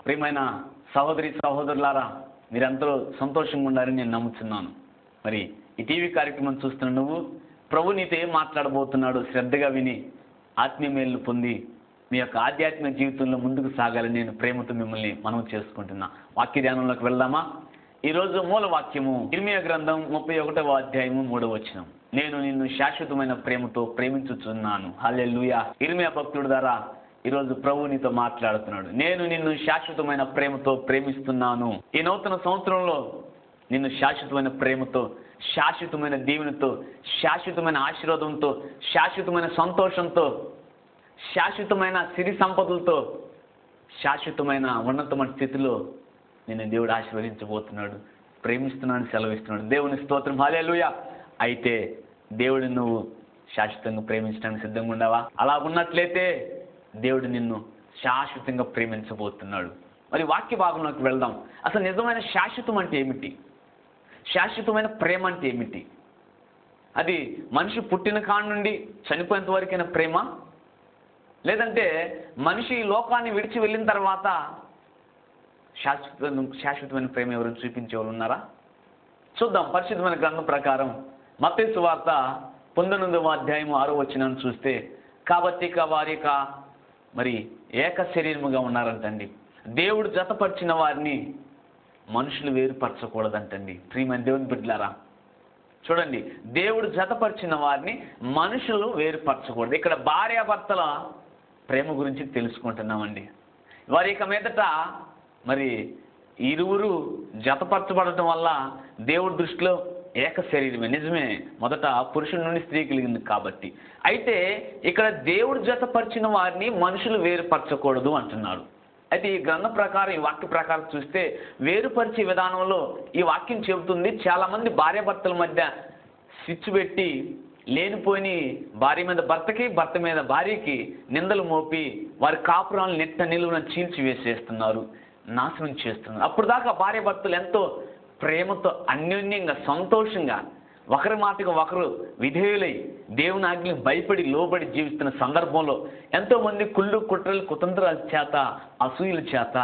ప్రియమైన సహోదరి సహోదరులారా, మీరందరూ సంతోషంగా ఉన్నారని నేను నమ్ముతున్నాను. మరి ఈ టీవీ కార్యక్రమం చూస్తున్న నువ్వు ప్రభు నీతో ఏం మాట్లాడబోతున్నాడు శ్రద్ధగా విని ఆత్మీయ మేలు పొంది మీ యొక్క ఆధ్యాత్మిక జీవితంలో ముందుకు సాగాలని నేను ప్రేమతో మిమ్మల్ని మనవి చేసుకుంటున్నా. వాక్య ధ్యానంలోకి వెళ్దామా? ఈరోజు మూల వాక్యము ఇర్మీయా గ్రంథం 31వ అధ్యాయము 3వ వచనం. నేను నిన్ను శాశ్వతమైన ప్రేమతో ప్రేమించుచున్నాను. హల్లెలూయా. ఇర్మీయా భక్తుడి ద్వారా ఈరోజు ప్రభు నీతో మాట్లాడుతున్నాడు. నేను నిన్ను శాశ్వతమైన ప్రేమతో ప్రేమిస్తున్నాను. ఈ నూతన సంవత్సరంలో నిన్ను శాశ్వతమైన ప్రేమతో, శాశ్వతమైన దీవెనతో, శాశ్వతమైన ఆశీర్వాదంతో, శాశ్వతమైన సంతోషంతో, శాశ్వతమైన సిరి సంపదలతో, శాశ్వతమైన ఉన్నతమైన స్థితిలో నిన్ను దేవుడు ఆశీర్వదించబోతున్నాడు. ప్రేమిస్తున్నాడు, సెలవిస్తున్నాడు. దేవుని స్తోత్రం. హల్లెలూయా. అయితే దేవుడు నువ్వు శాశ్వతంగా ప్రేమించడానికి సిద్ధంగా ఉండవా? అలా ఉన్నట్లయితే దేవుడు నిన్ను శాశ్వతంగా ప్రేమించబోతున్నాడు. మరి వాక్య భాగంలోకి వెళ్దాం. అసలు నిజమైన శాశ్వతం అంటే ఏమిటి? శాశ్వతమైన ప్రేమ అంటే ఏమిటి? అది మనిషి పుట్టిన కాడి నుండి చనిపోయేంత వరకైన ప్రేమ, లేదంటే మనిషి ఈ లోకాన్ని విడిచి వెళ్ళిన తర్వాత శాశ్వతమైన ప్రేమ ఎవరైనా చూపించేవాళ్ళు ఉన్నారా? చూద్దాం. పరిశుద్ధమైన గ్రంథం ప్రకారం మత్తయి సువార్త 19వ అధ్యాయం 6వ వచనాన్ని చూస్తే, కాబట్టి వారిక మరి ఏక శరీరముగా ఉన్నారంటండి. దేవుడు జతపరిచిన వారిని మనుషులు వేరుపరచకూడదంటండి. ప్రియమైన దేవుని బిడ్డలారా, చూడండి, దేవుడు జతపరిచిన వారిని మనుషులు వేరుపరచకూడదు. ఇక్కడ భార్యాభర్తల ప్రేమ గురించి తెలుసుకుంటున్నామండి. వారి ఇక మీదట మరి ఇరువురు జతపరచబడటం వల్ల దేవుడి దృష్టిలో ఏక శరీరమే. నిజమే, మొదట పురుషుడి నుండి స్త్రీ కలిగింది కాబట్టి. అయితే ఇక్కడ దేవుడు జతపరిచిన వారిని మనుషులు వేరుపరచకూడదు అంటున్నాడు. అయితే ఈ గ్రంథం ప్రకారం, ఈ వాక్య ప్రకారం చూస్తే వేరుపరిచే విధానంలో ఈ వాక్యం చెబుతుంది, చాలామంది భార్యాభర్తల మధ్య స్విచ్ పెట్టి లేనిపోయిన భార్య మీద భర్తకి, భర్త మీద భార్యకి నిందలు మోపి వారి కాపురాలను నిట్ట నిలువున చీల్చి వేసేస్తున్నారు, నాశనం చేస్తున్నారు. అప్పుడు దాకా భార్యాభర్తలు ఎంతో ప్రేమతో అన్యోన్యంగా సంతోషంగా ఒకరి మాటకు ఒకరు విధేయులై దేవుని ఆజ్ఞలకు భయపడి లోబడి జీవిస్తున్న సందర్భంలో ఎంతోమంది కుళ్ళు కుట్రలు కుతంత్రాల చేత, అసూయల చేత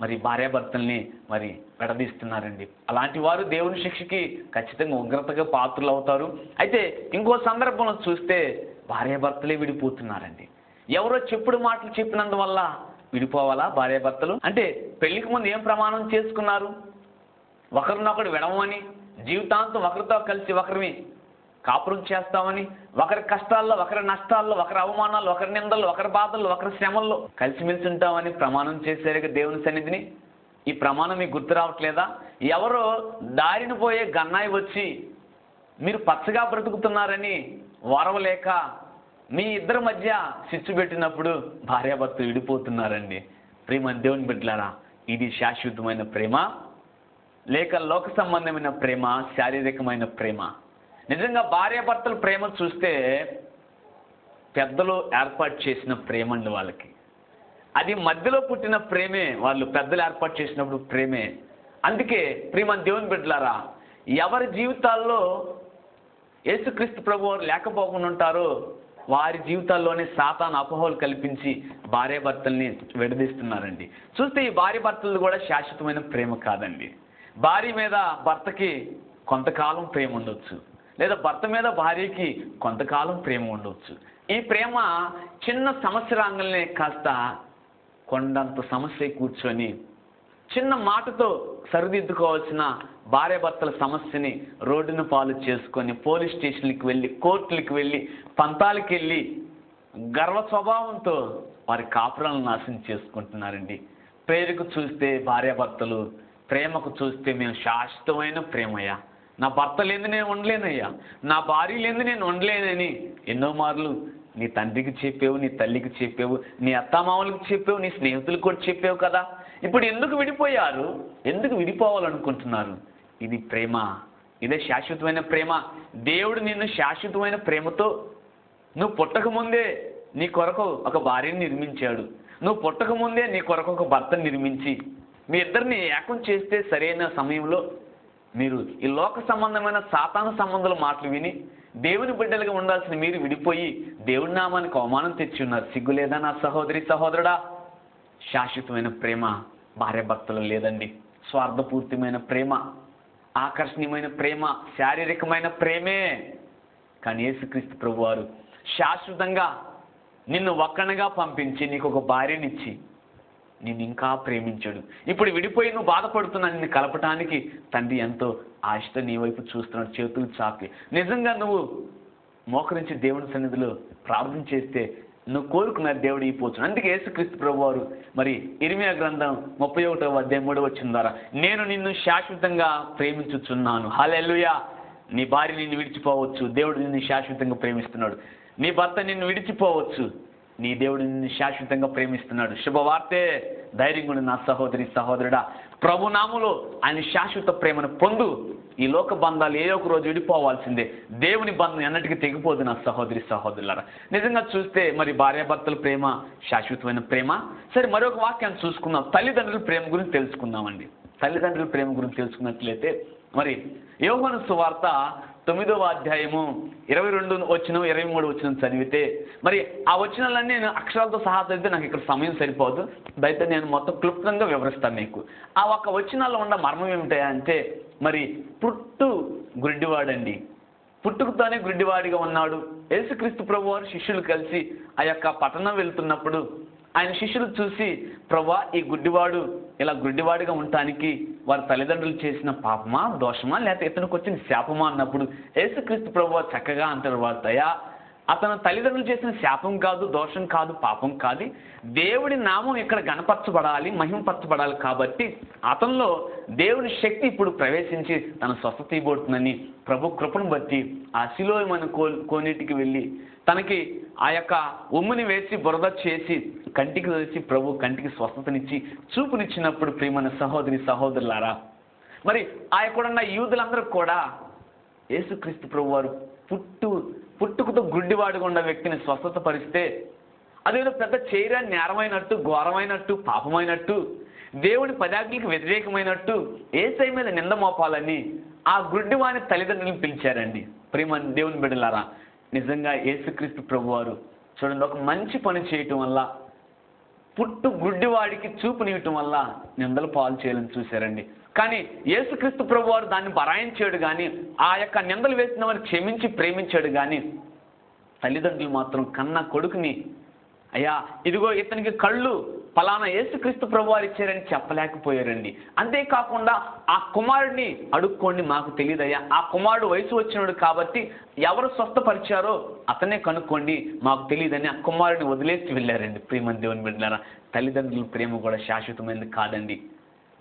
మరి భార్యాభర్తల్ని మరి విడదీస్తున్నారండి. అలాంటి వారు దేవుని శిక్షకి ఖచ్చితంగా ఉగ్రతగా పాత్రలు అవుతారు. అయితే ఇంకో సందర్భంలో చూస్తే భార్యాభర్తలే విడిపోతున్నారండి. ఎవరో చెప్పుడు మాటలు చెప్పినందువల్ల విడిపోవాలా భార్యాభర్తలు? అంటే పెళ్లికి ముందు ఏం ప్రమాణం చేసుకున్నారు? ఒకరినొకడు విడవమని, జీవితాంతం ఒకరితో కలిసి ఒకరిని కాపురం చేస్తామని, ఒకరి కష్టాల్లో, ఒకరి నష్టాల్లో, ఒకరి అవమానాలు, ఒకరి నిందల్లో, ఒకరి బాధల్లో, ఒకరి శ్రమల్లో కలిసిమెలిసి ఉంటామని ప్రమాణం చేశారు దేవుని సన్నిధిని. ఈ ప్రమాణం మీకు గుర్తు రావట్లేదా? ఎవరో దారిని పోయే గన్నాయి వచ్చి మీరు పచ్చగా బ్రతుకుతున్నారని ఓరవలేక మీ ఇద్దరి మధ్య చిచ్చు పెట్టినప్పుడు భార్యాభర్తలు విడిపోతున్నారండి. ప్రేమ దేవుని బిడ్డలారా, ఇది శాశ్వతమైన ప్రేమ లేక లోక సంబంధమైన ప్రేమ, శారీరకమైన ప్రేమ? నిజంగా భార్యాభర్తల ప్రేమ చూస్తే పెద్దలు ఏర్పాటు చేసిన ప్రేమ అండి వాళ్ళకి. అది మధ్యలో పుట్టిన ప్రేమే, వాళ్ళు పెద్దలు ఏర్పాటు చేసినప్పుడు ప్రేమే. అందుకే ప్రేమ దేవుని బిడ్డలారా, ఎవరి జీవితాల్లో యేసుక్రీస్తు ప్రభు వారు లేకపోకుండా ఉంటారో వారి జీవితాల్లోనే సాతాను అపోహలు కల్పించి భార్యాభర్తల్ని విడదీస్తున్నారండి. చూస్తే ఈ భార్యాభర్తలు కూడా శాశ్వతమైన ప్రేమ కాదండి. భార్య మీద భర్తకి కొంతకాలం ప్రేమ ఉండొచ్చు, లేదా భర్త మీద భార్యకి కొంతకాలం ప్రేమ ఉండొచ్చు. ఈ ప్రేమ చిన్న సమస్య రాగానే కాస్త కొండంత సమస్య కూర్చొని చిన్న మాటతో సరిదిద్దుకోవాల్సిన భార్యాభర్తల సమస్యని రోడ్డును పాలు చేసుకొని పోలీస్ స్టేషన్లకు వెళ్ళి, కోర్టులకు వెళ్ళి, పంతాలకు వెళ్ళి గర్వ స్వభావంతో వారి కాపురాలను నాశనం చేసుకుంటున్నారండి. పేరుకు చూస్తే భార్యాభర్తలు, ప్రేమకు చూస్తే మేము శాశ్వతమైన ప్రేమయ్యా, నా భర్త లేని నేను ఉండలేనయ్యా, నా భార్య లేని నేను ఉండలేనని ఎన్నో మార్లు నీ తండ్రికి చెప్పావు, నీ తల్లికి చెప్పావు, నీ అత్తామామలకు చెప్పావు, నీ స్నేహితులకు కూడా చెప్పావు కదా. ఇప్పుడు ఎందుకు విడిపోయారు? ఎందుకు విడిపోవాలనుకుంటున్నారు? ఇది ప్రేమ? ఇదే శాశ్వతమైన ప్రేమ? దేవుడు నిన్ను శాశ్వతమైన ప్రేమతో, నువ్వు పుట్టకముందే నీ కొరకు ఒక భార్యని నిర్మించాడు, నువ్వు పుట్టకముందే నీ కొరకు ఒక భర్తను నిర్మించి మీ ఇద్దరిని ఏకం చేస్తే సరైన సమయంలో మీరు ఈ లోక సంబంధమైన సాతాను సంబంధాల మాటలు విని దేవుని బిడ్డలుగా ఉండాల్సిన మీరు విడిపోయి దేవుని నామానికి అవమానం తెచ్చి ఉన్నారు. సిగ్గులేదా నా సహోదరి సహోదరుడా? శాశ్వతమైన ప్రేమ భార్యాభర్తలు లేదండి. స్వార్థపూర్తిమైన ప్రేమ, ఆకర్షణీయమైన ప్రేమ, శారీరకమైన ప్రేమే. కానీ యేసుక్రీస్తు ప్రభువారు శాశ్వతంగా నిన్ను ఒక్కనగా పంపించి నీకు ఒక భార్యనిచ్చి నిన్ను ఇంకా ప్రేమించాడు. ఇప్పుడు విడిపోయి నువ్వు బాధపడుతున్నా నిన్ను కలపటానికి తండ్రి ఎంతో ఆశతో నీ వైపు చూస్తున్నాడు, చేతులు చాపి. నిజంగా నువ్వు మోకరించి దేవుని సన్నిధిలో ప్రార్థన చేస్తే నువ్వు కోరుకున్న దేవుడు ఇవ్వచ్చు. అందుకే యేసుక్రీస్తు ప్రభువారు మరి ఇర్మియా గ్రంథం 31వ అధ్యాయం 3వ వచనం ద్వారా నేను నిన్ను శాశ్వతంగా ప్రేమించుచున్నాను. హల్లెలూయా. నీ భార్య నిన్ను విడిచిపోవచ్చు, దేవుడు నిన్ను శాశ్వతంగా ప్రేమిస్తున్నాడు. నీ భర్త నిన్ను విడిచిపోవచ్చు, నీ దేవుడు నిన్ను శాశ్వతంగా ప్రేమిస్తున్నాడు. శుభవార్తే, ధైర్యంగా ఉండు నా సహోదరి సహోదరుడా. ప్రభునామములో ఆయన శాశ్వత ప్రేమను పొందు. ఈ లోక బంధాలు ఏ ఒక రోజు విడిపోవాల్సిందే. దేవుని బంధం ఎన్నటికీ తెగిపోదు నా సహోదరి సహోదరులారా. నిజంగా చూస్తే మరి భార్యాభర్తల ప్రేమ శాశ్వతమైన ప్రేమ. సరే, మరొక వాక్యాన్ని చూసుకుందాం. తల్లిదండ్రుల ప్రేమ గురించి తెలుసుకుందామండి. తల్లిదండ్రుల ప్రేమ గురించి తెలుసుకున్నట్లయితే మరి యోహాను సువార్త 9వ అధ్యాయము 22 వచనం 23 వచనం చదివితే మరి ఆ వచనాలన్నీ నేను అక్షరాలతో సహా చదివితే నాకు ఇక్కడ సమయం సరిపోదు. దయతో నేను మొత్తం క్లుప్తంగా వివరిస్తాను మీకు. ఆ ఒక్క వచనాల్లో ఉన్న మర్మం ఏమిటంటే మరి పుట్టు గుడ్డివాడండి, పుట్టుకతోనే గుడ్డివాడిగా ఉన్నాడు. యేసుక్రీస్తు ప్రభువారు శిష్యులు కలిసి ఆ యొక్క పట్టణం వెళ్తున్నప్పుడు ఆయన శిష్యులు చూసి, ప్రభువా ఈ గుడ్డివాడు ఇలా గుడ్డివాడిగా ఉండటానికి వారి తల్లిదండ్రులు చేసిన పాపమా, దోషమా, లేకపోతే ఇతనికి వచ్చిన శాపమా అన్నప్పుడు యేసుక్రీస్తు ప్రభువారు చక్కగా అంటారు, వారు దయా అతను తల్లిదండ్రులు చేసిన శాపం కాదు, దోషం కాదు, పాపం కాదు. దేవుడి నామం ఇక్కడ గణపరచబడాలి, మహిమపరచబడాలి. కాబట్టి అతనిలో దేవుని శక్తి ఇప్పుడు ప్రవేశించి తన స్వస్థత ఇవ్వబోతుందని ప్రభు కృపను బట్టి ఆ శిలోయమైన కోనేటికి వెళ్ళి తనకి ఆ యొక్క ఉమ్ముని వేసి బురద చేసి కంటికి వేసి ప్రభు కంటికి స్వస్థతనిచ్చి చూపునిచ్చినప్పుడు ప్రియమైన సహోదరి సహోదరులారా, మరి ఆ యొక్క యూదులందరూ కూడా యేసుక్రీస్తు ప్రభు వారు పుట్టుకతో గుడ్డివాడుగా ఉన్న వ్యక్తిని స్వస్థత పరిస్తే అదేదో పెద్ద చేయరాని నేరమైనట్టు, ఘోరమైనట్టు, పాపమైనట్టు, దేవుని పదార్థాలకు వ్యతిరేకమైనట్టు యేసయ్య మీద నింద మోపాలని ఆ గుడ్డివాని తల్లిదండ్రులను పిలిచారండి. ప్రియమైన దేవుని బిడ్డలారా, నిజంగా యేసుక్రీస్తు ప్రభువారు చూడండి, ఒక మంచి పని చేయటం వల్ల పుట్టు గుడ్డివాడికి చూపునివ్వటం వల్ల నిందలు పాలు చేయాలని చూశారండి. కానీ యేసుక్రీస్తు ప్రభువారు దాన్ని బరాయించాడు కానీ, ఆ యొక్క నిందలు వేసిన వారిని క్షమించి ప్రేమించాడు కానీ, తల్లిదండ్రులు మాత్రం కన్న కొడుకుని అయ్యా ఇదిగో ఇతనికి కళ్ళు ఫలానా యేసుక్రీస్తు ప్రభువారు ఇచ్చారని చెప్పలేకపోయారండి. అంతేకాకుండా ఆ కుమారుడిని అడుక్కోండి, మాకు తెలియదయ్యా, ఆ కుమారుడు వయసు వచ్చినాడు కాబట్టి ఎవరు స్వస్థపరిచారో అతనే కనుక్కోండి, మాకు తెలియదని ఆ కుమారుడిని వదిలేసి వెళ్ళారండి. ప్రియమైన దేవుని బిడ్డలారా, తల్లిదండ్రుల ప్రేమ కూడా శాశ్వతమైనది కాదండి.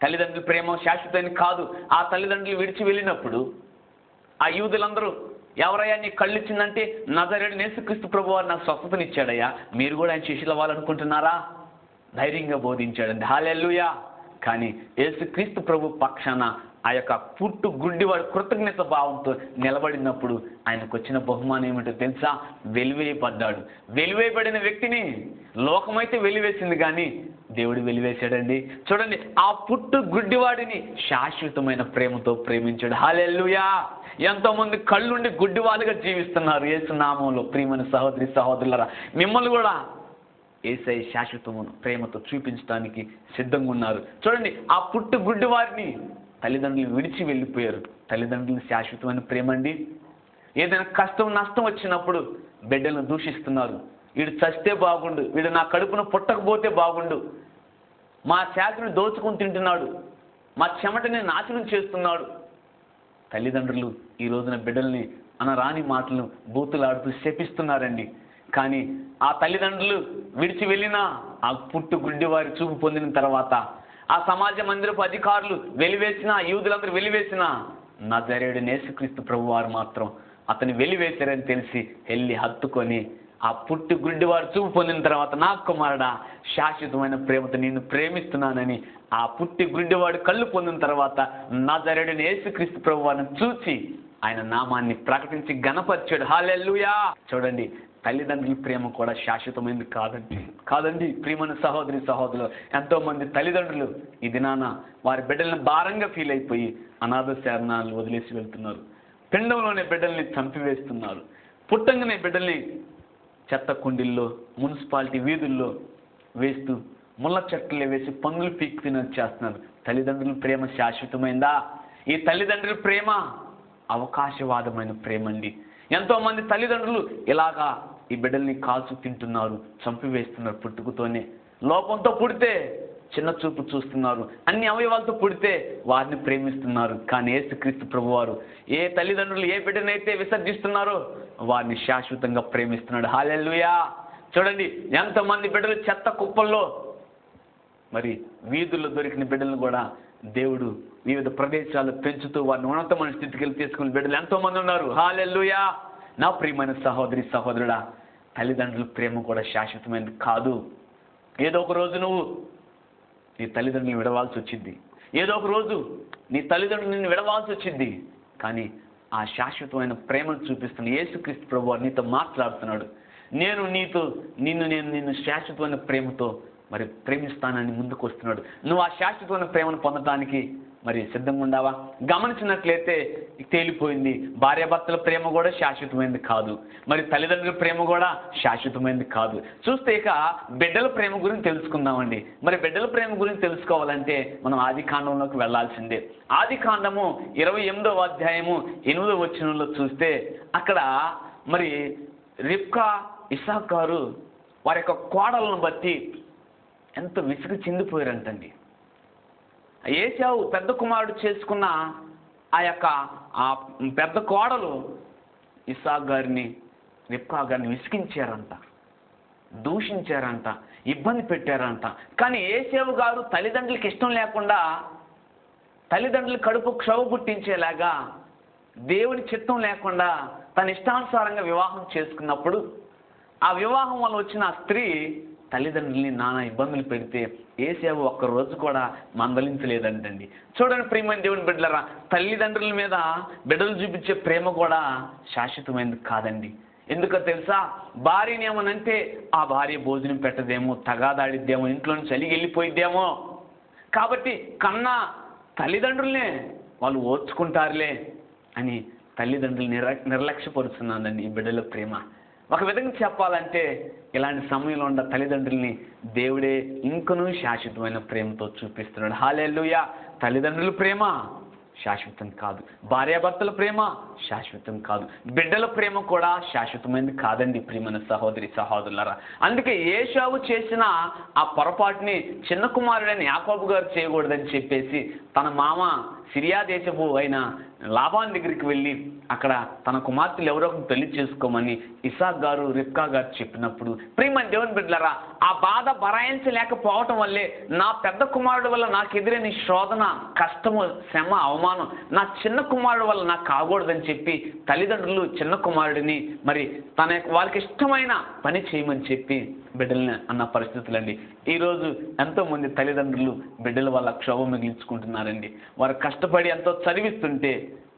తల్లిదండ్రుల ప్రేమ శాశ్వతమైనది కాదు. ఆ తల్లిదండ్రులు విడిచి వెళ్ళినప్పుడు ఆ యూదులందరూ ఎవరయ్యా నీ కళ్ళు ఇచ్చిందంటే నజరేయుడైన యేసుక్రీస్తు ప్రభువారు నాకు స్వస్థతనిచ్చాడయ్యా, మీరు కూడా ఆయన శిష్యులు అవ్వాలనుకుంటున్నారా? ధైర్యంగా బోధించాడండి. హల్లెలూయా. కానీ యేసుక్రీస్తు ప్రభు పక్షాన ఆ యొక్క పుట్టు గుడ్డివాడు కృతజ్ఞత భావంతో నిలబడినప్పుడు ఆయనకు వచ్చిన బహుమానం ఏమిటో తెలుసా? వెలివేయబడ్డాడు. వెలివేయబడిన వ్యక్తిని లోకమైతే వెలివేసింది కానీ దేవుడు వెలివేశాడండి. చూడండి, ఆ పుట్టు గుడ్డివాడిని శాశ్వతమైన ప్రేమతో ప్రేమించాడు. హల్లెలూయా. ఎంతో మంది కళ్ళుండి గుడ్డివాడుగా జీవిస్తున్నారు యేసు నామంలో. ప్రియమైన సహోదరి సహోదరులారా, మిమ్మల్ని కూడా యేసయ్య శాశ్వతమైన ప్రేమతో చూపించడానికి సిద్ధంగా ఉన్నారు. చూడండి, ఆ పుట్టు గుడ్డివారిని తల్లిదండ్రులు విడిచి వెళ్ళిపోయారు. తల్లిదండ్రులు శాశ్వతమైన ప్రేమ అండి. ఏదైనా కష్టం నష్టం వచ్చినప్పుడు బిడ్డలను దూషిస్తున్నారు. వీడు చస్తే బాగుండు, వీడు నా కడుపున పుట్టకపోతే బాగుండు, మా చేతిని దోచుకుని తింటున్నాడు, మా చెమటని నాశనం చేస్తున్నాడు. తల్లిదండ్రులు ఈ రోజున బిడ్డల్ని అనరాని మాటలను బూతులాడుతూ శపిస్తున్నారండి. కానీ ఆ తల్లిదండ్రులు విడిచి వెళ్ళినా ఆ పుట్టు గుడ్డివారి చూపు పొందిన తర్వాత ఆ సమాజ మందిరపు అధికారులు వెలివేసిన, యూదులందరూ వెలివేసిన నజరేయుడైన యేసుక్రీస్తు ప్రభువారు మాత్రం అతను వెలివేశారని తెలిసి వెళ్ళి హత్తుకొని ఆ పుట్టు గుడ్డివారు చూపు పొందిన తర్వాత, నా కుమారుడా శాశ్వతమైన ప్రేమతో నిన్ను ప్రేమిస్తున్నానని ఆ పుట్టి గుడ్డివాడు కళ్ళు పొందిన తర్వాత నజరేయుడైన యేసుక్రీస్తు ప్రభువారిని చూసి ఆయన నామాన్ని ప్రకటించి ఘనపరిచాడు. హల్లెలూయా. చూడండి, తల్లిదండ్రుల ప్రేమ కూడా శాశ్వతమైనది కాదండి. ప్రియమైన సహోదరి సహోదరులు, ఎంతో మంది తల్లిదండ్రులు ఈ దినాన వారి బిడ్డలను భారంగా ఫీల్ అయిపోయి అనాథ శరణాలను వదిలేసి వెళ్తున్నారు. పిండంలోనే బిడ్డల్ని చంపివేస్తున్నారు. పుట్టంగానే బిడ్డల్ని చెత్త కుండీల్లో, మున్సిపాలిటీ వీధుల్లో వేస్తూ ముళ్ళ చెట్లు వేసి పందులు పీక్కు తినొచ్చేస్తున్నారు. తల్లిదండ్రుల ప్రేమ శాశ్వతమైందా? ఈ తల్లిదండ్రుల ప్రేమ అవకాశవాదమైన ప్రేమ అండి. ఎంతోమంది తల్లిదండ్రులు ఇలాగా ఈ బిడ్డల్ని కాల్చు తింటున్నారు, చంపివేస్తున్నారు. పుట్టుకతోనే లోపంతో పుడితే చిన్న చూపు చూస్తున్నారు, అన్ని అవయవాలతో పుడితే వారిని ప్రేమిస్తున్నారు. కానీ యేసుక్రీస్తు ప్రభువారు ఏ తల్లిదండ్రులు ఏ బిడ్డనైతే విసర్జిస్తున్నారో వారిని శాశ్వతంగా ప్రేమిస్తున్నాడు. హల్లెలూయా. చూడండి, ఎంతమంది బిడ్డలు చెత్త కుప్పల్లో, మరి వీధుల్లో దొరికిన బిడ్డలను కూడా దేవుడు వివిధ ప్రదేశాలు పెంచుతూ వారిని ఉన్నతమైన స్థితికి వెళ్ళి తీసుకుని బిడ్డలు ఎంతోమంది ఉన్నారు. హల్లెలూయా. నా ప్రియమైన సహోదరి సహోదరుడా, తల్లిదండ్రుల ప్రేమ కూడా శాశ్వతమైనది కాదు. ఏదో ఒక రోజు నువ్వు నీ తల్లిదండ్రులను విడవాల్సి వచ్చింది. ఏదో ఒక రోజు నీ తల్లిదండ్రులు నిన్ను విడవాల్సి వచ్చింది. కానీ ఆ శాశ్వతమైన ప్రేమను చూపిస్తున్న యేసుక్రీస్తు ప్రభువు నీతో మాట్లాడుతున్నాడు. నిన్ను శాశ్వతమైన ప్రేమతో మరి ప్రేమిస్తానని ముందుకు వస్తున్నాడు. నువ్వు ఆ శాశ్వతమైన ప్రేమను పొందడానికి మరి సిద్ధంగా ఉండావా? గమనించినట్లయితే తేలిపోయింది, భార్యాభర్తల ప్రేమ కూడా శాశ్వతమైనది కాదు, మరి తల్లిదండ్రుల ప్రేమ కూడా శాశ్వతమైనది కాదు. చూస్తే ఇక బిడ్డల ప్రేమ గురించి తెలుసుకుందామండి. మరి బిడ్డల ప్రేమ గురించి తెలుసుకోవాలంటే మనం ఆది కాండంలోకి వెళ్లాల్సిందే. ఆది కాండము 28వ అధ్యాయము 8వ వచనంలో చూస్తే అక్కడ మరి రిబ్కా ఇస్సాకు గారు వారి యొక్క కోడలను బట్టి ఎంతో విసుగు చెందిపోయారంటండి. ఏశావు పెద్ద కుమారుడు చేసుకున్న ఆ పెద్ద కోడలు ఇస్సాకు గారిని రిబ్కా గారిని విసిగించారంట, దూషించారంట, ఇబ్బంది పెట్టారంట. కానీ ఏశావు గారు తల్లిదండ్రులకి ఇష్టం లేకుండా తల్లిదండ్రులు కడుపు క్షోభ పుట్టించేలాగా దేవుని చిత్తం లేకుండా తన ఇష్టానుసారంగా వివాహం చేసుకున్నప్పుడు ఆ వివాహం వల్ల వచ్చిన ఆ స్త్రీ తల్లిదండ్రుల్ని నానా ఇబ్బందులు పెడితే ఏశావు ఒక్కరోజు కూడా మందలించలేదంటండి. చూడండి ప్రియమైన దేవుని బిడ్డలారా, తల్లిదండ్రుల మీద బిడ్డలు చూపించే ప్రేమ కూడా శాశ్వతమైనది కాదండి. ఎందుకో తెలుసా? భార్యని ఏమనంటే ఆ భార్య భోజనం పెట్టదేమో, తగాదాడిద్దేమో, ఇంట్లో నుంచి అలిగి వెళ్ళిపోయిద్దేమో. కాబట్టి కన్నా తల్లిదండ్రులనే వాళ్ళు ఓర్చుకుంటారులే అని తల్లిదండ్రులు నిర్లక్ష్యపరుస్తున్నానండి ఈ బిడ్డల ప్రేమ. ఒక విధంగా చెప్పాలంటే ఇలాంటి సమయంలో ఉన్న తల్లిదండ్రుల్ని దేవుడే ఇంకనూ శాశ్వతమైన ప్రేమతో చూపిస్తున్నాడు. హల్లెలూయా. తల్లిదండ్రుల ప్రేమ శాశ్వతం కాదు, భార్యాభర్తల ప్రేమ శాశ్వతం కాదు, బిడ్డల ప్రేమ కూడా శాశ్వతమైనది కాదండి ప్రియమైన సహోదరి సహోదరులారా. అందుకే ఏశావు చేసిన ఆ పొరపాటుని చిన్న కుమారుడైన యాకోబు గారు చేయకూడదని చెప్పేసి తన మామ సిరియా దేశపు అయిన లాబాన్ దగ్గరికి వెళ్ళి అక్కడ తన కుమార్తెలు ఎవరో పెళ్లి చేసుకోమని ఇస్సాకు గారు రిబ్కా గారు చెప్పినప్పుడు ప్రియమైన దేవుని బిడ్డలారా, ఆ బాధ భరాయించలేకపోవటం వల్లే నా పెద్ద కుమారుడు వల్ల నాకు ఎదురైన శోధన, కష్టము, శ్రమ, అవమానం నా చిన్న కుమారుడు వల్ల నాకు కాకూడదని చెప్పి తల్లిదండ్రులు చిన్న కుమారుడిని మరి వాళ్ళకి ఇష్టమైన పని చేయమని చెప్పి బిడ్డల్ని అన్న పరిస్థితులండి. ఈరోజు ఎంతోమంది తల్లిదండ్రులు బిడ్డల వల్ల క్షోభ మిగిల్చుకుంటున్నారండి. వారు కష్టపడి ఎంతో చదివిస్తుంటే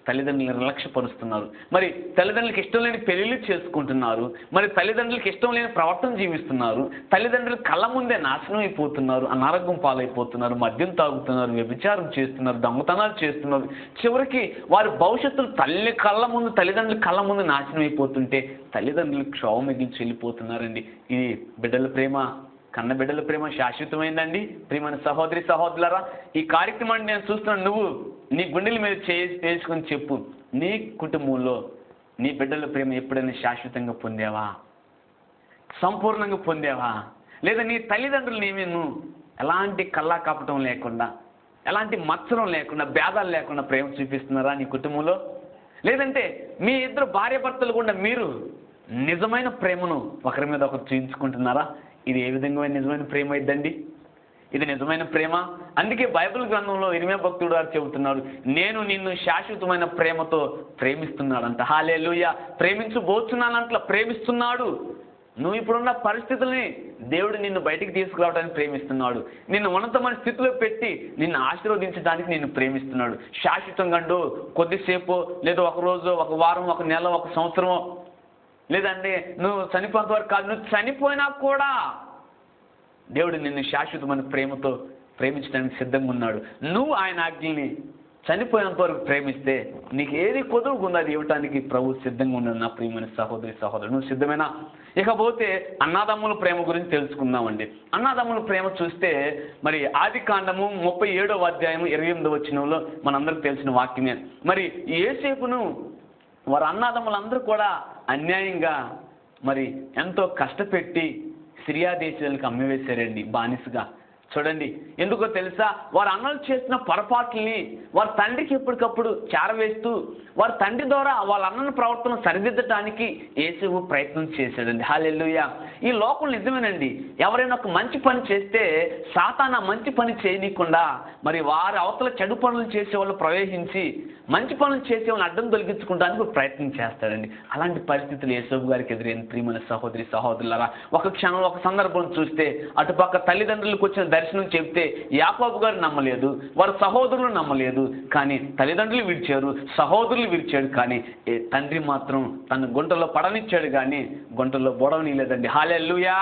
తల్లిదండ్రులను నిర్లక్ష్యపరుస్తున్నారు. మరి తల్లిదండ్రులకు ఇష్టం లేని పెళ్లిళ్ళు చేసుకుంటున్నారు, మరి తల్లిదండ్రులకు ఇష్టం లేని ప్రవర్తన జీవిస్తున్నారు, తల్లిదండ్రులు కళ్ళ ముందే నాశనం అయిపోతున్నారు, అనారోగ్యం పాలైపోతున్నారు, మద్యం తాగుతున్నారు, వ్యభిచారం చేస్తున్నారు, దొంగతనాలు చేస్తున్నారు. చివరికి వారి భవిష్యత్తులు తల్లిదండ్రుల కళ్ళ ముందు నాశనం అయిపోతుంటే తల్లిదండ్రులు క్షోభ మిగిల్చి వెళ్ళిపోతున్నారండి. ఇది బిడ్డల ప్రేమ, కన్న బిడ్డల ప్రేమ శాశ్వతమైందండి. ప్రియమైన సహోదరి సహోదరులారా, ఈ కార్యక్రమాన్ని నేను చూస్తున్నాను. నువ్వు నీ గుండెల మీద చేసుకొని చెప్పు, నీ కుటుంబంలో నీ బిడ్డల ప్రేమ ఎప్పుడైనా శాశ్వతంగా పొందావా? సంపూర్ణంగా పొందావా? లేదా నీ తల్లిదండ్రులు నువ్వు ఎలాంటి కల్లా కపటం లేకుండా, ఎలాంటి మత్సరం లేకుండా, భేదాలు లేకుండా ప్రేమ చూపిస్తున్నారా నీ కుటుంబంలో? లేదంటే మీ ఇద్దరు భార్యాభర్తలు కూడా మీరు నిజమైన ప్రేమను ఒకరి మీద ఒకరు చూపించుకుంటున్నారా? ఇది ఏ విధంగా నిజమైన ప్రేమ అయిద్దండి? ఇది నిజమైన ప్రేమ. అందుకే బైబిల్ గ్రంథంలో ఇర్మీయా భక్తుడు గారు చెబుతున్నారు, నేను నిన్ను శాశ్వతమైన ప్రేమతో ప్రేమిస్తున్నాడంట. హల్లెలూయా. ప్రేమించబోతున్నానంట, ప్రేమిస్తున్నాడు. నువ్వు ఇప్పుడున్న పరిస్థితుల్ని దేవుడు నిన్ను బయటికి తీసుకురావడానికి ప్రేమిస్తున్నాడు. నిన్ను ఉన్నతమైన స్థితిలో పెట్టి నిన్ను ఆశీర్వదించడానికి నిన్ను ప్రేమిస్తున్నాడు. శాశ్వతంగా కొద్దిసేపు, లేదా ఒక రోజు, ఒక వారం, ఒక నెల, ఒక సంవత్సరమో, లేదంటే నువ్వు చనిపోయేంత వరకు కాదు, నువ్వు చనిపోయినా కూడా దేవుడు నిన్ను శాశ్వతమైన ప్రేమతో ప్రేమించడానికి సిద్ధంగా ఉన్నాడు. నువ్వు ఆయన ఆజ్ఞల్ని చనిపోయేంత వరకు ప్రేమిస్తే నీకు ఏది కుదురుకుందో అది ఇవ్వటానికి ప్రభు సిద్ధంగా ఉన్నాడు. నా ప్రియమైన సహోదరి సహోదరుడు, నువ్వు సిద్ధమేనా? ఇకపోతే అన్నదమ్ముల ప్రేమ గురించి తెలుసుకుందామండి. అన్నదమ్ముల ప్రేమ చూస్తే మరి ఆదికాండము 37వ అధ్యాయం 28వ వచనంలో మనందరికి తెలిసిన వాక్యమే. మరి యోసేపును వారి అన్నదమ్ములందరూ కూడా అన్యాయంగా మరి ఎంతో కష్టపెట్టి సిరియా దేశాలకు అమ్మివేశారండి బానిసగా. చూడండి, ఎందుకో తెలుసా? వారు అన్నలు చేసిన పొరపాట్లని వారి తండ్రికి ఎప్పటికప్పుడు చేరవేస్తూ వారి తండ్రి ద్వారా వాళ్ళ అన్నల ప్రవర్తన సరిదిద్దటానికి యేసు ప్రయత్నం చేశాడండి. హల్లెలూయా. ఈ లోకం నిజమేనండి. ఎవరైనా ఒక మంచి పని చేస్తే సాతాను ఆ మంచి పని చేయనీయకుండా మరి వారి అవతల చెడు పనులు చేసేవాళ్ళు ప్రవేశించి మంచి పనులు చేసేవాళ్ళని అడ్డం తొలగించుకోవడానికి ప్రయత్నం చేస్తాడండి. అలాంటి పరిస్థితులు యేసు గారికి ఎదురైన ప్రియమైన సహోదరి సహోదరులారా, ఒక క్షణం ఒక సందర్భం చూస్తే అటుపక్క తల్లిదండ్రులకు వచ్చిన దర్శనం చెప్తే యాకోబు గారు నమ్మలేదు, వారి సహోదరులు నమ్మలేదు. కానీ తల్లిదండ్రులు విడిచారు, సహోదరులు విడిచాడు. కానీ తండ్రి మాత్రం తన గుంటలో పడనిచ్చాడు కానీ గుంటలో బొడవనీయలేదండి. హల్లెలూయా.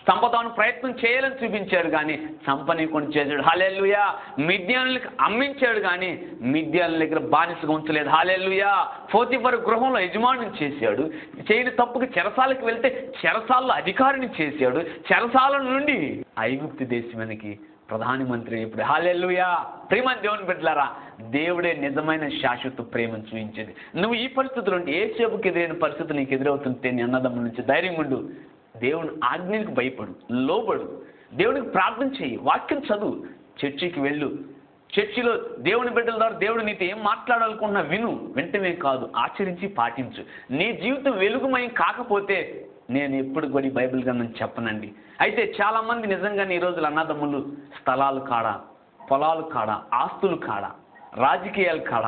చంపదామని ప్రయత్నం చేయాలని చూపించాడు కానీ చంపనీయకుండా చేశాడు. హల్లెలూయా. మిద్యానులకు అమ్మించాడు కానీ మిద్యానుల దగ్గర బానిసగా ఉంచలేదు. హల్లెలూయా. పోతీఫరు గృహంలో యజమానిని చేశాడు. చేయని తప్పుకి చెరసాలకు వెళ్తే చెరసాలలో అధికారిని చేశాడు. చెరసాల నుండి ఐగుప్తు దేశానికి ప్రధానమంత్రి ఇప్పుడు. హల్లెలూయా. ప్రియమైన దేవుని బిడ్డలారా, దేవుడే నిజమైన శాశ్వత ప్రేమను చూపించేది. నువ్వు ఈ పరిస్థితులు ఉంటే యేసేపుకి ఎదురైన పరిస్థితులు నీకు ఎదురవుతుంటే నీ అన్నదమ్ముల నుంచి ధైర్యంగా ఉండు. దేవుని ఆజ్ఞలకు భయపడు, లోబడు, దేవునికి ప్రార్థన చేయి, వాక్యం చదువు, చర్చికి వెళ్ళు. చర్చిలో దేవుని బిడ్డల ద్వారా దేవుడు నీతో ఏం మాట్లాడాలనుకున్నా విను. వెంటనే కాదు, ఆచరించి పాటించు. నీ జీవితం వెలుగుమయం కాకపోతే నేను ఎప్పుడు కూడా బైబిల్ గ్రంథం చెప్పనండి. అయితే చాలామంది నిజంగానే ఈ రోజులు అన్నదమ్ములు స్థలాలు కాడ, పొలాలు కాడ, ఆస్తులు కాడ, రాజకీయాలు కాడ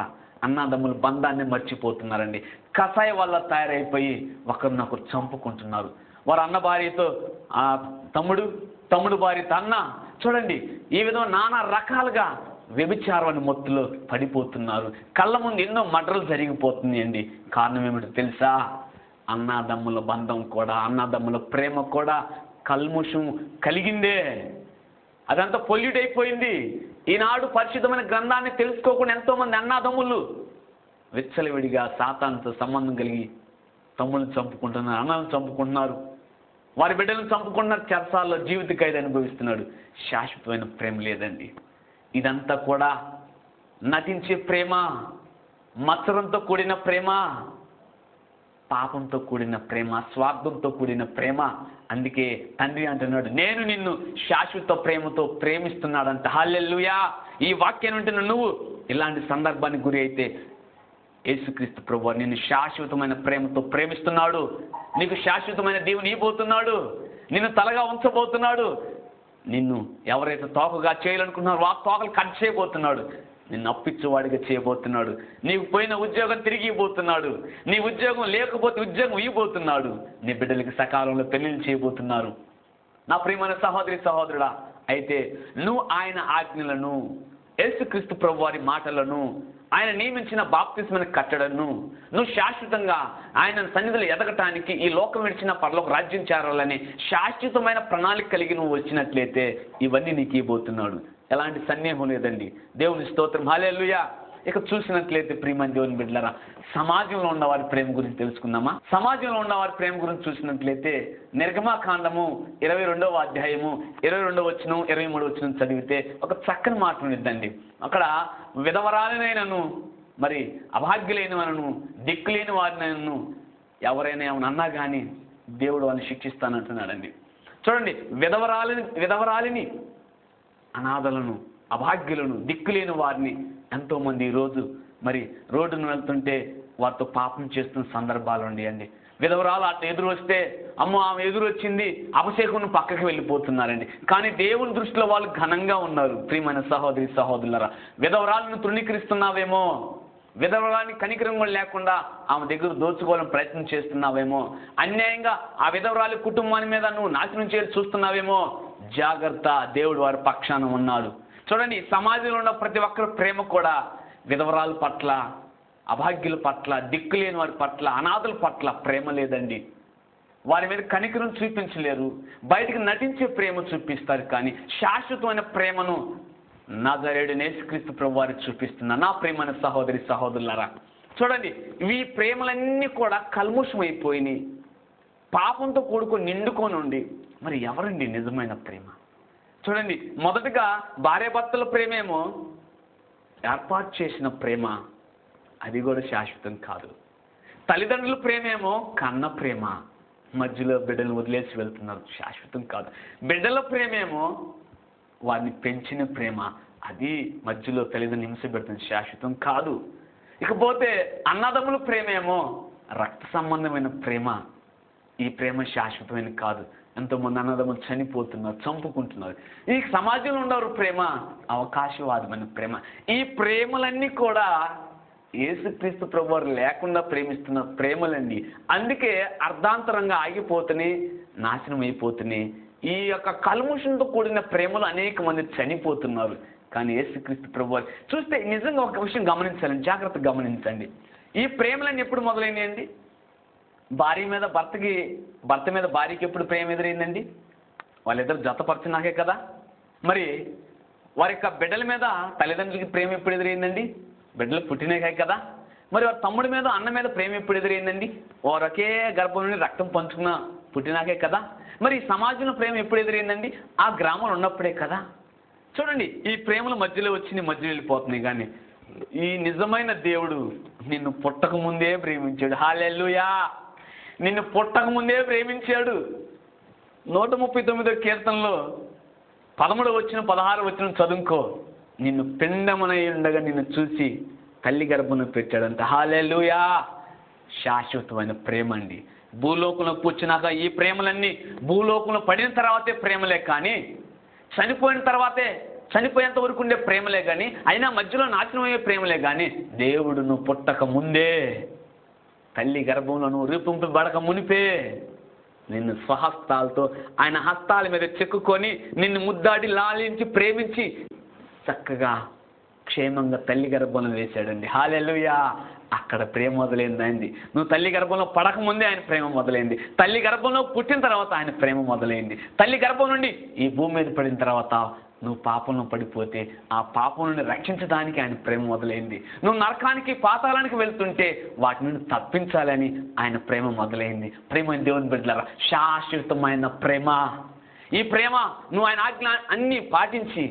అన్నదమ్ముల బంధాన్ని మర్చిపోతున్నారండి. కషాయ వల్ల తయారైపోయి ఒకరినొకరు చంపుకుంటున్నారు. వారు అన్న భార్యతో తమ్ముడు, తమ్ముడు భార్యతో అన్న. చూడండి, ఈ విధంగా నానా రకాలుగా వ్యభిచారం మొత్తులో పడిపోతున్నారు. కళ్ళ ముందు ఎన్నో మర్డర్లు జరిగిపోతుంది అండి. కారణం ఏమిటో తెలుసా? అన్నదమ్ముల బంధం కూడా, అన్నదమ్ముల ప్రేమ కూడా కల్ముషం కలిగిందే. అదంతా పొల్యూట్ అయిపోయింది. ఈనాడు పరిశుద్ధమైన గ్రంథాన్ని తెలుసుకోకుండా ఎంతోమంది అన్నదమ్ములు విచ్చలవిడిగా సాతానుతో సంబంధం కలిగి తమ్ముళ్ళని చంపుకుంటున్నారు, అన్నలను చంపుకుంటున్నారు, వారి బిడ్డలను చంపుకుంటున్నారు, చెరసాల్లో జీవిత ఖైదు అనుభవిస్తున్నాడు. శాశ్వతమైన ప్రేమ లేదండి. ఇదంతా కూడా నటించే ప్రేమ, మత్సరంతో కూడిన ప్రేమ, పాపంతో కూడిన ప్రేమ, స్వార్థంతో కూడిన ప్రేమ. అందుకే తండ్రి అంటున్నాడు, నేను నిన్ను శాశ్వత ప్రేమతో ప్రేమిస్తున్నాడంట. హల్లెలూయా. ఈ వాక్యాన్ని వింటున్న నువ్వు ఇలాంటి సందర్భానికి గురి అయితే యేసుక్రీస్తు ప్రభువు నిన్ను శాశ్వతమైన ప్రేమతో ప్రేమిస్తున్నాడు. నీకు శాశ్వతమైన దీవెన ఇవ్వబోతున్నాడు. నిన్ను తలగా ఉంచబోతున్నాడు. నిన్ను ఎవరైతే తోకగా చేయాలనుకుంటున్నారో ఆ తోకలు కట్ చేయబోతున్నాడు. నిన్ను అప్పిచ్చేవాడిగా చేయబోతున్నాడు. నీకు పోయిన ఉద్యోగం తిరిగి ఇవ్వబోతున్నాడు. నీ ఉద్యోగం లేకపోతే ఉద్యోగం ఇవ్వబోతున్నాడు. నీ బిడ్డలకి సకాలంలో పెళ్లిళ్ళు చేయబోతున్నారు. నా ప్రియమైన సహోదరి సహోదరుడా, అయితే నువ్వు ఆయన ఆజ్ఞలను, యేసుక్రీస్తు ప్రభు వారి మాటలను, ఆయన నియమించిన బాప్తిస్మని కట్టడను నువ్వు శాశ్వతంగా ఆయన సన్నిధిలో ఎదగటానికి, ఈ లోకం విడిచిన పరలోక రాజ్యం చేరాలని శాశ్వతమైన ప్రణాళిక కలిగి నువ్వు వచ్చినట్లయితే ఇవన్నీ నీకు ఇవ్వబోతున్నాడు. ఎలాంటి సందేహం లేదండి. దేవుని స్తోత్రం. హల్లెలూయా. ఇక చూసినట్లయితే ప్రియమైన దేవుని బిడ్డలారా, సమాజంలో ఉన్న వారి ప్రేమ గురించి తెలుసుకుందామా? సమాజంలో ఉన్న వారి ప్రేమ గురించి చూసినట్లయితే నిర్గమాకాండము 22వ అధ్యాయము 22వ వచనం 23వ వచనం చదివితే ఒక చక్కని మాట ఉండిద్దండి. అక్కడ విధవరాలినైనను, మరి అభాగ్యులైనను, దిక్కులేని వారినైనను ఎవరైనా ఏమైనా అన్నా కానీ దేవుడు వాళ్ళని శిక్షిస్తానంటున్నాడండి. చూడండి, విధవరాలిని, అనాథలను, అభాగ్యులను, దిక్కులేని వారిని ఎంతోమంది ఈరోజు మరి రోడ్డును వెళ్తుంటే వారితో పాపం చేస్తున్న సందర్భాలు ఉన్నాయండి. విధవరాలు అట్లా ఎదురు వస్తే అమ్మో ఆమె ఎదురు వచ్చింది అభిషేకం పక్కకి వెళ్ళిపోతున్నారండి. కానీ దేవుని దృష్టిలో వాళ్ళు ఘనంగా ఉన్నారు. ప్రియమైన సహోదరి సహోదరులారా, విధవరాలను తృణీకరిస్తున్నావేమో, విధవరాన్ని కనికరం కూడా లేకుండా ఆమె దగ్గర దోచుకోవాలని ప్రయత్నం చేస్తున్నావేమో, అన్యాయంగా ఆ విధవరాలి కుటుంబాన్ని మీద నువ్వు నాశనం చేసి చూస్తున్నావేమో, జాగ్రత్త, దేవుడు వారి పక్షాన ఉన్నాడు. చూడండి, సమాజంలో ఉన్న ప్రతి ఒక్కరి ప్రేమ కూడా విధవరాల పట్ల, అభాగ్యుల పట్ల, దిక్కులేని వారి పట్ల, అనాథుల పట్ల ప్రేమ లేదండి. వారి మీద కనికరం చూపించలేరు. బయటికి నటించే ప్రేమ చూపిస్తారు కానీ శాశ్వతమైన ప్రేమను నజరేయుడైన యేసుక్రీస్తు ప్రభువారు చూపిస్తున్న నా ప్రియమైన సహోదరి సహోదరులారా, చూడండి, ఈ ప్రేమలన్నీ కూడా కల్ముషమైపోయినాయి, పాపంతో కూడుకొని నిండుకొని ఉండి, మరి ఎవరండి నిజమైన ప్రేమ? చూడండి, మొదటగా భార్యాభర్తల ప్రేమేమో ఏర్పాటు చేసిన ప్రేమ, అది కూడా శాశ్వతం కాదు. తల్లిదండ్రుల ప్రేమేమో కన్న ప్రేమ, మధ్యలో బిడ్డలు వదిలేసి వెళ్తున్నారు, శాశ్వతం కాదు. బిడ్డల ప్రేమేమో వారిని పెంచిన ప్రేమ, అది మధ్యలో తల్లిదండ్రులు హింస పెడుతుంది, శాశ్వతం కాదు. ఇకపోతే అన్నదమ్ముల ప్రేమేమో రక్త సంబంధమైన ప్రేమ, ఈ ప్రేమ శాశ్వతమైన కాదు. ఎంతోమంది అన్నదమ్ములు చనిపోతున్నారు, చంపుకుంటున్నారు. ఈ సమాజంలో ఉండేవారు ప్రేమ అవకాశవాదమైన ప్రేమ. ఈ ప్రేమలన్నీ కూడా యేసుక్రీస్తు ప్రభువారు లేకుండా ప్రేమిస్తున్న ప్రేమలండి. అందుకే అర్ధాంతరంగా ఆగిపోతున్నాయి, నాశనం అయిపోతున్నాయి. ఈ యొక్క కల్ముషంతో కూడిన ప్రేమలు అనేక మంది చనిపోతున్నారు. కానీ యేసుక్రీస్తు ప్రభువారు చూస్తే నిజంగా ఒక విషయం గమనించాలండి, జాగ్రత్తగా గమనించండి. ఈ ప్రేమలన్నీ ఎప్పుడు మొదలైనాయండి? భార్య మీద భర్తకి, భర్త మీద భార్యకి ఎప్పుడు ప్రేమ ఎదురైందండి? వాళ్ళిద్దరు జతపరిచినాకే కదా. మరి వారి యొక్క బిడ్డల మీద తల్లిదండ్రులకి ప్రేమ ఎప్పుడు ఎదురైందండి? బిడ్డలు పుట్టినాకే కదా. మరి వారి తమ్ముడి మీద అన్న మీద ప్రేమ ఎప్పుడు ఎదురైందండి? వారు ఒకే గర్భం నుండి రక్తం పంచుకున్న పుట్టినాకే కదా. మరి సమాజంలో ప్రేమ ఎప్పుడు ఎదురైందండి? ఆ గ్రామంలో ఉన్నప్పుడే కదా. చూడండి, ఈ ప్రేమల మధ్యలో వచ్చి మధ్యలో వెళ్ళిపోతున్నాయి. కానీ ఈ నిజమైన దేవుడు నిన్ను పుట్టక ముందే ప్రేమించాడు. హల్లెలూయా! నిన్ను పుట్టక ముందే ప్రేమించాడు. 139వ కీర్తనలో 13వ వచనం 16వ వచనం చదువుకో. నిన్ను పిండమనై ఉండగా నిన్ను చూసి తల్లి గర్భమున పెట్టాడంట. హల్లెలూయా! శాశ్వతమైన ప్రేమ అండి. భూలోకంలో కూర్చున్నాక ఈ ప్రేమలన్నీ భూలోకంలో పడిన తర్వాతే ప్రేమలే, కానీ చనిపోయిన తర్వాతే, చనిపోయేంత వరకు ఉండే ప్రేమలే కానీ, అయినా మధ్యలో నాశనం అయ్యే ప్రేమలే కానీ, దేవుడు నువ్వు పుట్టక ముందే, తల్లి గర్భంలో నువ్వు రూపింపబడక మునిపే నిన్ను స్వహస్తాలతో ఆయన హస్తాల మీద చెక్కుకొని నిన్ను ముద్దాడి లాలించి ప్రేమించి చక్కగా క్షేమంగా తల్లి గర్భంలో వేశాడండి. హల్లెలూయా! అక్కడ ప్రేమ మొదలైంది ఆయనది. నువ్వు తల్లి గర్భంలో పడకముందే ఆయన ప్రేమ మొదలైంది. తల్లి గర్భంలో పుట్టిన తర్వాత ఆయన ప్రేమ మొదలైంది. తల్లి గర్భం నుండి ఈ భూమి మీద పడిన తర్వాత నువ్వు పాపంలో పడిపోతే ఆ పాపం నుండి రక్షించడానికి ఆయన ప్రేమ మొదలైంది. నువ్వు నరకానికి పాతాళానికి వెళ్తుంటే వాటి నుండి తప్పించాలని ఆయన ప్రేమ మొదలైంది. ప్రేమ దేవుని బిడ్డలారా, శాశ్వతమైన ప్రేమ. ఈ ప్రేమ నువ్వు ఆయన ఆజ్ఞ అన్నీ పాటించి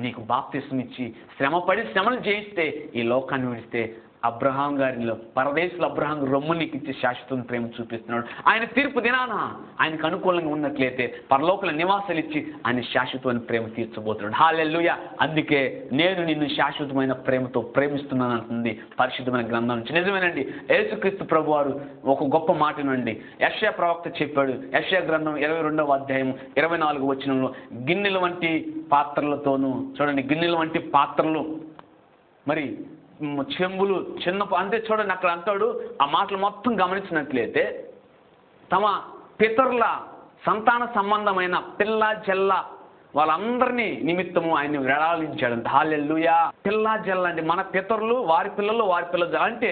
నీకు బాప్తిస్మం ఇచ్చి శ్రమపడి శ్రమలు జయిస్తే ఈ లోకాన్ని విడిస్తే అబ్రహాం గారిలో పరదేశులు అబ్రహాం రొమ్ము నీకు ఇచ్చి శాశ్వతం ప్రేమ చూపిస్తున్నాడు. ఆయన తీర్పు దినాన ఆయనకు అనుకూలంగా ఉన్నట్లయితే పరలోకల నివాసాలు ఇచ్చి ఆయన శాశ్వతమైన ప్రేమ తీర్చబోతున్నాడు. హల్లెలూయా! అందుకే నేను నిన్ను శాశ్వతమైన ప్రేమతో ప్రేమిస్తున్నాను అంటుంది పరిశుద్ధమైన గ్రంథం నుంచి. నిజమేనండి, యేసుక్రీస్తు ప్రభువారు ఒక గొప్ప మాటనండి యెషయా ప్రవక్త చెప్పాడు. యెషయా గ్రంథం 22వ అధ్యాయం 24వ వచనంలో, గిన్నెల వంటి పాత్రలతోనూ, చూడండి, గిన్నెల వంటి పాత్రలు, మరి చెంబులు చిన్న, అంతే. చూడండి, అక్కడ అంటాడు, ఆ మాటలు మొత్తం గమనించినట్లయితే తమ పితరుల సంతాన సంబంధమైన పిల్ల జల్ల వాళ్ళందరినీ నిమిత్తము ఆయన వేళాలించాడంట. హల్లెలూయా! పిల్ల జల్ల అంటే మన పితరులు, వారి పిల్లలు, వారి పిల్లలు. అంటే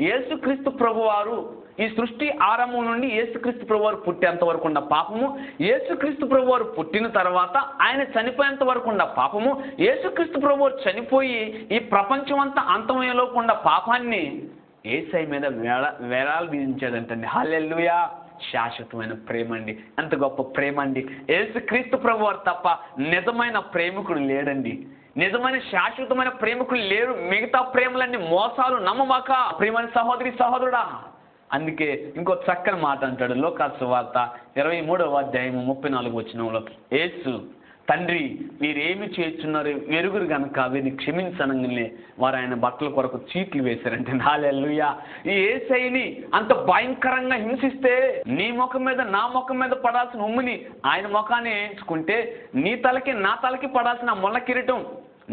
యేసుక్రీస్తు ప్రభువారు ఈ సృష్టి ఆరంభం నుండి యేసుక్రీస్తు ప్రభువారు పుట్టేంత వరకు ఉన్న పాపము, యేసుక్రీస్తు ప్రభువారు పుట్టిన తర్వాత ఆయన చనిపోయేంత వరకు ఉన్న పాపము, యేసుక్రీస్తు ప్రభువారు చనిపోయి ఈ ప్రపంచం అంతా అంతమయ్యేలోపు ఉన్న పాపాన్ని యేసయ్య మీద వేలాలు విధించాడంటండి. హల్లెలూయా! శాశ్వతమైన ప్రేమ అండి. ఎంత గొప్ప ప్రేమ అండి. యేసుక్రీస్తు ప్రభువారు తప్ప నిజమైన ప్రేమికుడు లేడండి. నిజమైన శాశ్వతమైన ప్రేమికులు లేరు. మిగతా ప్రేమలన్నీ మోసాలు, నమ్మమాక ప్రియమైన సహోదరి సహోదరుడా. అందుకే ఇంకో చక్కని మాట అంటాడు లోకాసు సువార్త 23వ అధ్యాయం 34వ వచనంలో, యేసు, తండ్రి మీరేమి చేస్తున్నారు ఎరుగురు గనక వీరిని క్షమించనగానే వారు ఆయన బట్టల కొరకు చీట్లు వేశారంటే. హల్లెలూయా! ఈ యేసయ్యని అంత భయంకరంగా హింసిస్తే నీ ముఖం మీద నా ముఖం మీద పడాల్సిన ఉమ్మిని ఆయన ముఖాన్ని వేయించుకుంటే, నీ తలకి నా తలకి పడాల్సిన ముళ్ళ కిరీటం,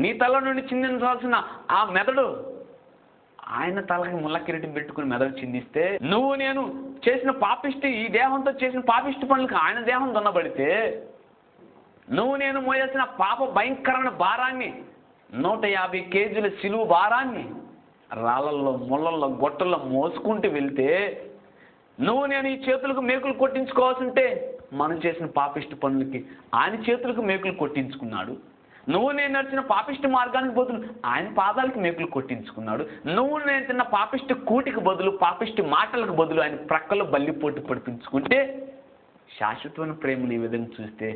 నీ తల నుండి చిందించాల్సిన ఆ మెదడు ఆయన తలకి ముళ్ళ కిరీటం పెట్టుకుని మెదడు చిందిస్తే, నువ్వు నేను చేసిన పాపిష్టి, ఈ దేహంతో చేసిన పాపిష్టి పనులకు ఆయన దేహం దున్నబడితే, నువ్వు నేను మోయాల్సిన పాప భయంకరమైన భారాన్ని, 150 కేజీల సిలువ భారాన్ని రాళ్ళల్లో, ముళ్ళల్లో, గొట్టల్లో మోసుకుంటూ వెళ్తే, నువ్వు నేను ఈ చేతులకు మేకులు కొట్టించుకోవాల్సింటే మనం చేసిన పాపిష్టి పనులకి ఆయన చేతులకు మేకులు కొట్టించుకున్నాడు. నువ్వు నేను నడిచిన పాపిష్టి మార్గానికి బదులు ఆయన పాదాలకు మేకులు కొట్టించుకున్నాడు. నువ్వు నేను తిన్న పాపిష్టి కూటికి బదులు, పాపిష్టి మాటలకు బదులు ఆయన ప్రక్కలో బల్లిపోటు పడిపించుకుంటే శాశ్వతమైన ప్రేమను ఈ విధంగా చూస్తే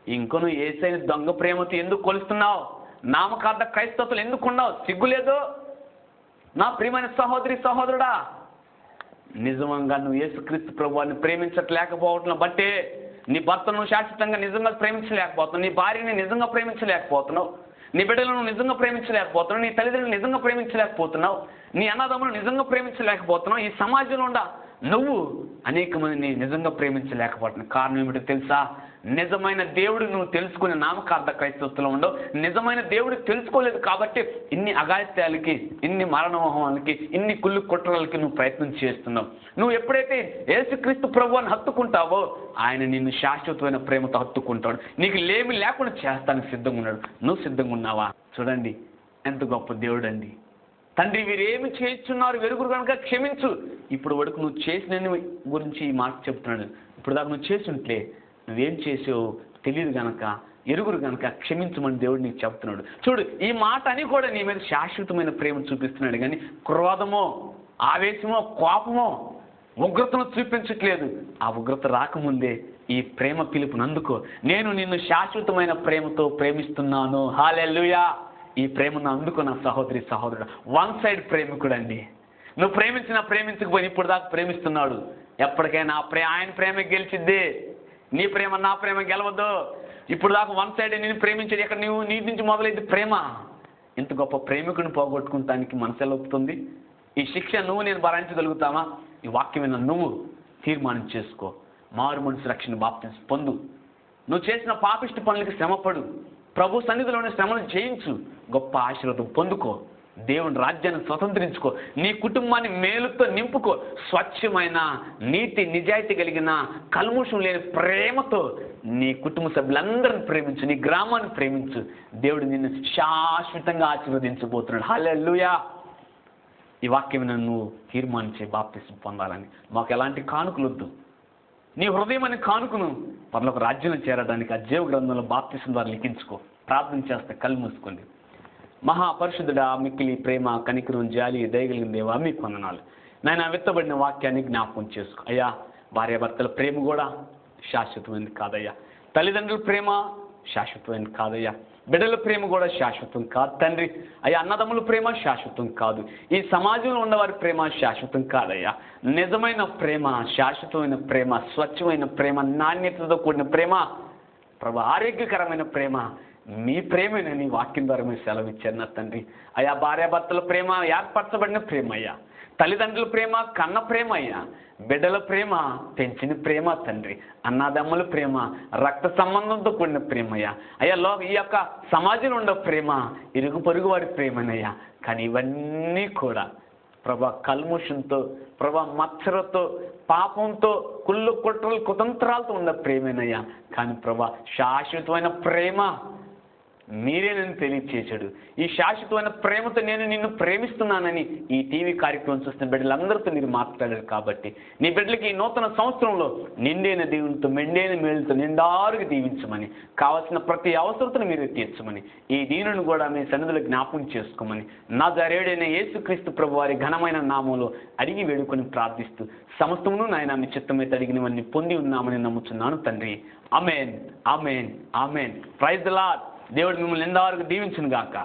ఇంకో నువ్వు యేసయ్యని దొంగ ప్రేమతో ఎందుకు కొలుస్తున్నావు? నామకార్థ క్రైస్తవులు ఎందుకున్నావు? సిగ్గులేదు? నా ప్రియమైన సహోదరి సహోదరుడా, నిజంగా నువ్వు యేసుక్రీస్తు ప్రభువాన్ని ప్రేమించట్లేకపోవటం బట్టే నీ భర్తను శాశ్వతంగా నిజంగా ప్రేమించలేకపోతున్నావు, నీ భార్యని నిజంగా ప్రేమించలేకపోతున్నావు, నీ బిడ్డలను నిజంగా ప్రేమించలేకపోతున్నావు, నీ తల్లిదండ్రులను నిజంగా ప్రేమించలేకపోతున్నావు, నీ అన్నదమ్ములను నిజంగా ప్రేమించలేకపోతున్నావు. ఈ సమాజంలో నువ్వు అనేక మందిని నిజంగా ప్రేమించలేకపోతున్నావు. కారణం ఏమిటో తెలుసా? నిజమైన దేవుడు నువ్వు తెలుసుకునే నామకార్థ క్రైస్తవత్వంలో ఉండవు. నిజమైన దేవుడు తెలుసుకోలేదు కాబట్టి ఇన్ని అగాత్యాలకి, ఇన్ని మరణమోహాలకి, ఇన్ని కుళ్ళు కుట్రలకి నువ్వు ప్రయత్నం చేస్తున్నావు. నువ్వు ఎప్పుడైతే యేసుక్రీస్తు ప్రభువుని హత్తుకుంటావో ఆయన నిన్ను శాశ్వతమైన ప్రేమతో హత్తుకుంటాడు. నీకు లేమి లేకుండా చేస్తానికి సిద్ధంగా ఉన్నాడు. నువ్వు సిద్ధంగా ఉన్నావా? చూడండి ఎంత గొప్ప దేవుడు అండి. తండ్రి వీరేమి చేస్తున్నారు వెరుగురు కనుక క్షమించు. ఇప్పుడు వరకు నువ్వు చేసిన గురించి ఈ మాట చెప్తున్నాడు. ఇప్పుడు దాకా నువ్వు చేసుంటే నువ్వేం చేసావు తెలియదు కనుక, ఎరుగురు కనుక క్షమించమని దేవుడు నీకు చెప్తున్నాడు. చూడు, ఈ మాట అని కూడా నీ మీద శాశ్వతమైన ప్రేమ చూపిస్తున్నాడు కానీ క్రోధమో, ఆవేశమో, కోపమో, ఉగ్రతను చూపించట్లేదు. ఆ ఉగ్రత రాకముందే ఈ ప్రేమ పిలుపుని అందుకో. నేను నిన్ను శాశ్వతమైన ప్రేమతో ప్రేమిస్తున్నాను. హల్లెలూయా. ఈ ప్రేమను అందుకో నా సహోదరి సహోదరుడు. వన్ సైడ్ ప్రేమికుడు అండి. నువ్వు ప్రేమించకపోయి ఇప్పుడు దాకా ప్రేమిస్తున్నాడు. ఎప్పటికైనా ఆయన ప్రేమ గెలిచిద్ది. నీ ప్రేమ నా ప్రేమ గెలవద్దు. ఇప్పుడు దాకా వన్ సైడ్ నేను ప్రేమించేది ఎక్కడ? నువ్వు నీ నుంచి మొదలైంది ప్రేమ. ఇంత గొప్ప ప్రేమికుని పోగొట్టుకుంటానికి మనసు ఎలా ఒప్పుతుంది? ఈ శిక్ష నువ్వు నేను భరించగలుగుతామా? ఈ వాక్యమైన నువ్వు తీర్మానం చేసుకో. మారు మనసు రక్షణ బాప్తిసం పొందు. నువ్వు చేసిన పాపిష్టి పనులకి శ్రమపడు. ప్రభు సన్నిధిలోని శ్రమను జయించు. గొప్ప ఆశీర్వాదం పొందుకో. దేవుని రాజ్యాన్ని స్వతంత్రించుకో. నీ కుటుంబాన్ని మేలుతో నింపుకో. స్వచ్ఛమైన నీతి నిజాయితీ కలిగిన కల్ముషం లేని ప్రేమతో నీ కుటుంబ సభ్యులందరిని ప్రేమించు. నీ గ్రామాన్ని ప్రేమించు. దేవుడు నిన్ను శాశ్వతంగా ఆశీర్వదించబోతున్నాడు. హల్లెలూయా. ఈ వాక్యం నువ్వు తీర్మానించే బాప్తిసం పొందాలని. మాకు ఎలాంటి కానుకలొద్దు. నీ హృదయం అనే కానుకను పరలోక రాజ్యంలో చేరడానికి ఆ జీవ గ్రంథంలో బాప్తిసం ద్వారా లిఖించుకో. ప్రార్థన చేస్తే కళ్ళు మూసుకోండి. మహాపరిశుద్ధుడా, మిక్కిలి ప్రేమ, కనికరం, జాలి, దయగలిగిన దేవా మీకు వందనాలు. నాయన విత్తబడిన వాక్యాన్ని జ్ఞాపకం చేసుకో అయ్యా. భార్యాభర్తల ప్రేమ కూడా శాశ్వతమైనది కాదయ్యా. తల్లిదండ్రుల ప్రేమ శాశ్వతమైనది కాదయ్యా. బిడ్డల ప్రేమ కూడా శాశ్వతం కాదు తండ్రి. అయ్యా, అన్నదమ్ముల ప్రేమ శాశ్వతం కాదు. ఈ సమాజంలో ఉన్నవారి ప్రేమ శాశ్వతం కాదయ్యా. నిజమైన ప్రేమ, శాశ్వతమైన ప్రేమ, స్వచ్ఛమైన ప్రేమ, నాణ్యతతో కూడిన ప్రేమ, ప్రభు ఆరోగ్యకరమైన ప్రేమ మీ ప్రేమేనని వాక్యం ద్వారా మీరు సెలవు ఇచ్చారు నా తండ్రి. అయ్యా, భార్యాభర్తల ప్రేమ ఏర్పరచబడిన ప్రేమ అయ్యా. తల్లిదండ్రుల ప్రేమ కన్న ప్రేమ అయ్యా. బిడ్డల ప్రేమ పెంచిన ప్రేమ తండ్రి. అన్నదమ్ముల ప్రేమ రక్త సంబంధంతో కూడిన ప్రేమ అయ్యా. అయ్యా, ఈ యొక్క సమాజంలో ఉండే ప్రేమ ఇరుగు పొరుగు వారి ప్రేమనయ్యా. కానీ ఇవన్నీ కూడా ప్రభా కల్ముషంతో, ప్రభా మత్సరతో, పాపంతో, కుళ్ళు కుట్రలు కుతంత్రాలతో ఉన్న ప్రేమేనయ్యా. కానీ ప్రభా శాశ్వతమైన ప్రేమ మీరే నన్ను తెలియచేశాడు. ఈ శాశ్వతమైన ప్రేమతో నేను నిన్ను ప్రేమిస్తున్నానని ఈ టీవీ కార్యక్రమం చూస్తున్న బిడ్డలందరితో మీరు మాట్లాడారు కాబట్టి నీ బిడ్డలకి ఈ నూతన సంవత్సరంలో నిండైన దీవులతో, మెండైన మేలుతో నిండారుగా దీవించమని, కావాల్సిన ప్రతి అవసరతను మీరు తీర్చమని, ఈ దీనుని కూడా మీ సన్నిధిలో జ్ఞాపకం చేసుకోమని నజరేయుడైన యేసుక్రీస్తు ప్రభు వారి ఘనమైన నామంలో అడిగి వేడుకొని ప్రార్థిస్తూ సమస్తమును నాయన మీ చిత్తమైతే అడిగినవన్నీ పొంది ఉన్నామని నమ్ముతున్నాను తండ్రి. Amen, amen, amen. Praise the Lord. దేవుడు మిమ్మల్ని ఎంతవరకు దీవించును గాక.